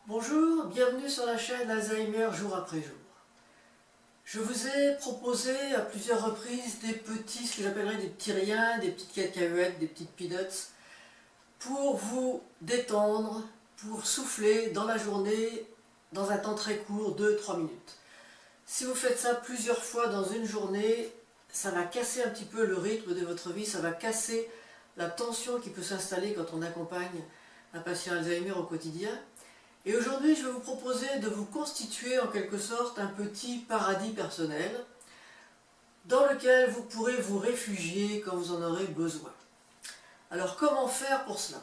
Bonjour, bienvenue sur la chaîne Alzheimer jour après jour. Je vous ai proposé à plusieurs reprises des petits, ce que j'appellerais des petits riens, des petites cacahuètes, des petites peanuts, pour vous détendre, pour souffler dans la journée, dans un temps très court, 2-3 minutes. Si vous faites ça plusieurs fois dans une journée, ça va casser un petit peu le rythme de votre vie, ça va casser la tension qui peut s'installer quand on accompagne un patient Alzheimer au quotidien. Et aujourd'hui, je vais vous proposer de vous constituer en quelque sorte un petit paradis personnel dans lequel vous pourrez vous réfugier quand vous en aurez besoin. Alors comment faire pour cela?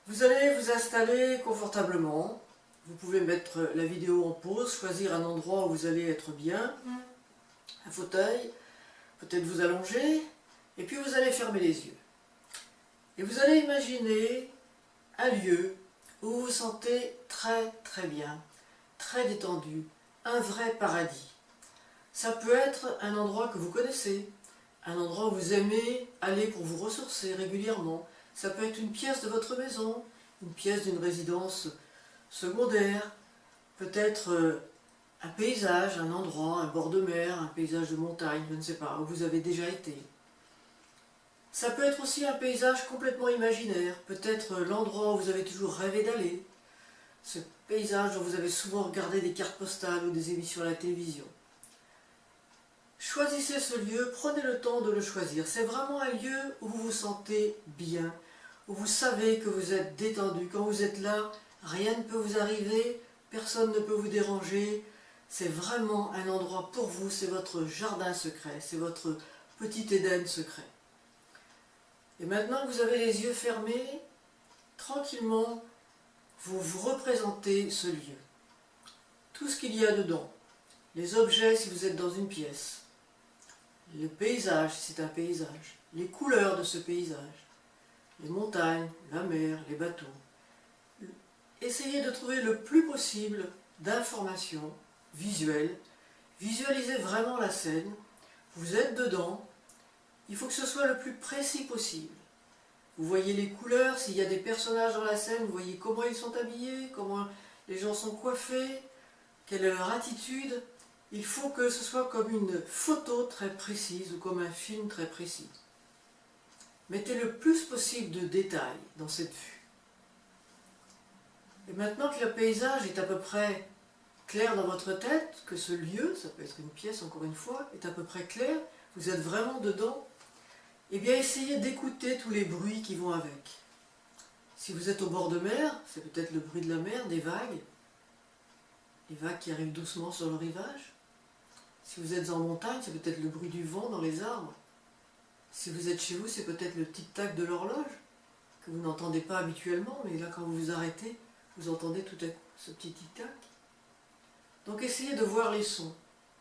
Vous allez vous installer confortablement. Vous pouvez mettre la vidéo en pause, choisir un endroit où vous allez être bien, un fauteuil, peut-être vous allonger, et puis vous allez fermer les yeux. Et vous allez imaginer un lieu où vous vous sentez très bien, très détendu, un vrai paradis. Ça peut être un endroit que vous connaissez, un endroit où vous aimez aller pour vous ressourcer régulièrement. Ça peut être une pièce de votre maison, une pièce d'une résidence secondaire, peut-être un paysage, un endroit, un bord de mer, un paysage de montagne, je ne sais pas, où vous avez déjà été. Ça peut être aussi un paysage complètement imaginaire, peut-être l'endroit où vous avez toujours rêvé d'aller, ce paysage dont vous avez souvent regardé des cartes postales ou des émissions à la télévision. Choisissez ce lieu, prenez le temps de le choisir. C'est vraiment un lieu où vous vous sentez bien, où vous savez que vous êtes détendu. Quand vous êtes là, rien ne peut vous arriver, personne ne peut vous déranger. C'est vraiment un endroit pour vous, c'est votre jardin secret, c'est votre petit Éden secret. Et maintenant que vous avez les yeux fermés, tranquillement, vous vous représentez ce lieu. Tout ce qu'il y a dedans, les objets si vous êtes dans une pièce, le paysage si c'est un paysage, les couleurs de ce paysage, les montagnes, la mer, les bateaux. Essayez de trouver le plus possible d'informations visuelles, visualisez vraiment la scène, vous êtes dedans. Il faut que ce soit le plus précis possible. Vous voyez les couleurs, s'il y a des personnages dans la scène, vous voyez comment ils sont habillés, comment les gens sont coiffés, quelle est leur attitude. Il faut que ce soit comme une photo très précise ou comme un film très précis. Mettez le plus possible de détails dans cette vue. Et maintenant que le paysage est à peu près clair dans votre tête, que ce lieu, ça peut être une pièce encore une fois, est à peu près clair, vous êtes vraiment dedans, eh bien essayez d'écouter tous les bruits qui vont avec. Si vous êtes au bord de mer, c'est peut-être le bruit de la mer, des vagues qui arrivent doucement sur le rivage. Si vous êtes en montagne, c'est peut-être le bruit du vent dans les arbres. Si vous êtes chez vous, c'est peut-être le tic-tac de l'horloge, que vous n'entendez pas habituellement, mais là quand vous vous arrêtez, vous entendez tout à coup ce petit tic-tac. Donc essayez de voir les sons.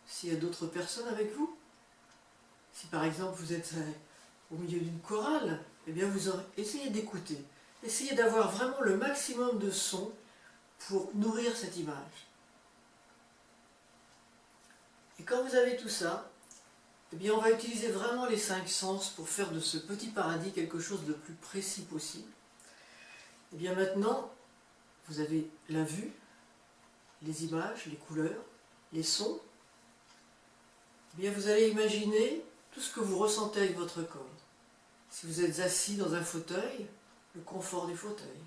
S'il y a d'autres personnes avec vous, si par exemple vous êtes au milieu d'une chorale, eh bien vous essayez d'écouter. Essayez d'avoir vraiment le maximum de sons pour nourrir cette image. Et quand vous avez tout ça, eh bien on va utiliser vraiment les 5 sens pour faire de ce petit paradis quelque chose de plus précis possible. Et bien maintenant, vous avez la vue, les images, les couleurs, les sons. Eh bien vous allez imaginer tout ce que vous ressentez avec votre corps. Si vous êtes assis dans un fauteuil, le confort du fauteuil.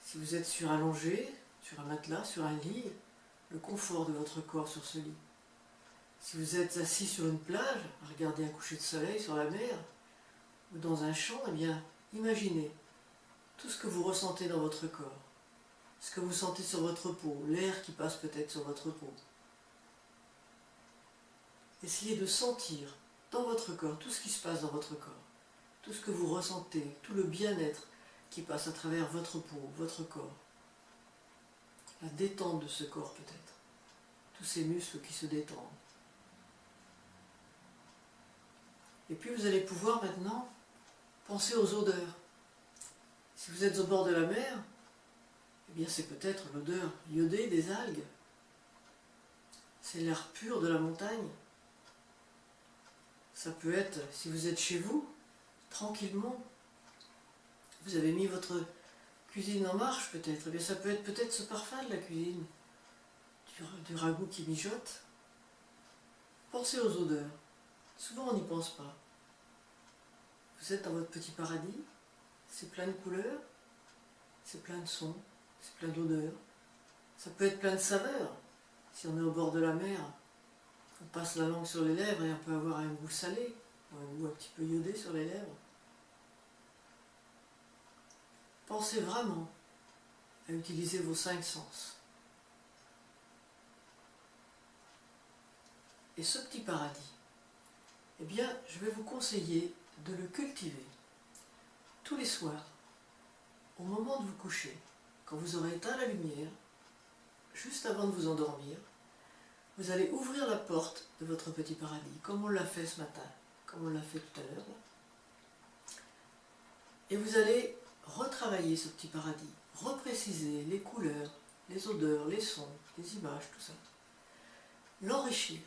Si vous êtes allongé, sur un matelas, sur un lit, le confort de votre corps sur ce lit. Si vous êtes assis sur une plage, à regarder un coucher de soleil sur la mer, ou dans un champ, eh bien, imaginez tout ce que vous ressentez dans votre corps, ce que vous sentez sur votre peau, l'air qui passe peut-être sur votre peau. Essayez de sentir dans votre corps tout ce qui se passe dans votre corps, tout ce que vous ressentez, tout le bien-être qui passe à travers votre peau, votre corps. La détente de ce corps peut-être, tous ces muscles qui se détendent. Et puis vous allez pouvoir maintenant penser aux odeurs. Si vous êtes au bord de la mer, eh bien c'est peut-être l'odeur iodée des algues. C'est l'air pur de la montagne. Ça peut être, si vous êtes chez vous, tranquillement, vous avez mis votre Cuisine en marche peut-être, eh bien ça peut être peut-être ce parfum de la cuisine, du ragoût qui mijote. Pensez aux odeurs, souvent on n'y pense pas. Vous êtes dans votre petit paradis, c'est plein de couleurs, c'est plein de sons, c'est plein d'odeurs. Ça peut être plein de saveurs, si on est au bord de la mer. On passe la langue sur les lèvres et on peut avoir un goût salé, ou un goût un petit peu iodé sur les lèvres. Pensez vraiment à utiliser vos 5 sens. Et ce petit paradis, eh bien, je vais vous conseiller de le cultiver tous les soirs, au moment de vous coucher, quand vous aurez éteint la lumière, juste avant de vous endormir. Vous allez ouvrir la porte de votre petit paradis, comme on l'a fait ce matin, comme on l'a fait tout à l'heure. Et vous allez retravailler ce petit paradis, repréciser les couleurs, les odeurs, les sons, les images, tout ça. L'enrichir.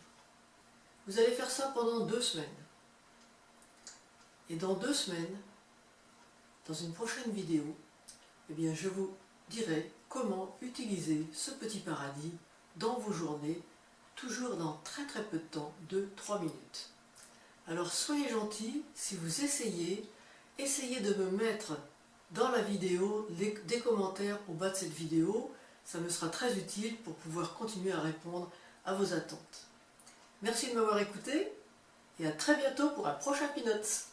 Vous allez faire ça pendant 2 semaines. Et dans 2 semaines, dans une prochaine vidéo, eh bien, je vous dirai comment utiliser ce petit paradis dans vos journées, toujours dans très très peu de temps, 2-3 minutes. Alors soyez gentils, si vous essayez de me mettre dans la vidéo des commentaires au bas de cette vidéo, ça me sera très utile pour pouvoir continuer à répondre à vos attentes. Merci de m'avoir écouté et à très bientôt pour un prochain Peanuts.